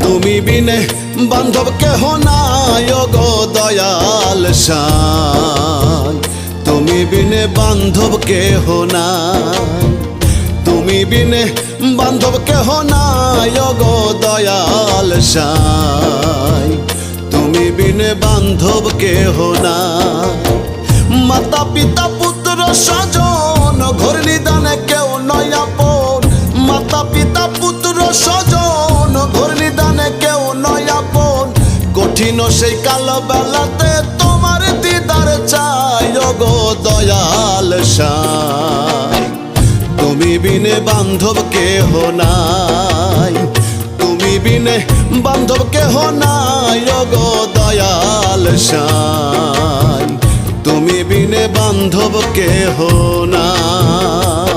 তুমি বিনে বান্ধব কেহ নাই গো দয়াল সাই, তুমি বিনে বান্ধব কেহ নাই, তুমি বিনে বান্ধব কেহ নাই গো দয়াল সাই, তুমি বিনে বান্ধব কেহ নাই। মাতা পিতা পুত্র স্বজন ঘর নিদানে কেউ নয় আপন, মাতা পিতা পুত্র স্বজন ঘর নিদানে কেউ নয় আপন। কঠিন সেই কালো বেলাতে তোমার দিদার চাই গো দয়াল সাই, তুমি বিনে বান্ধব কেহ নাই, তুমি বিনে বান্ধব কেহ নাই গো দয়াল সাই, তুমি বিনে বান্ধব কেহ নাই।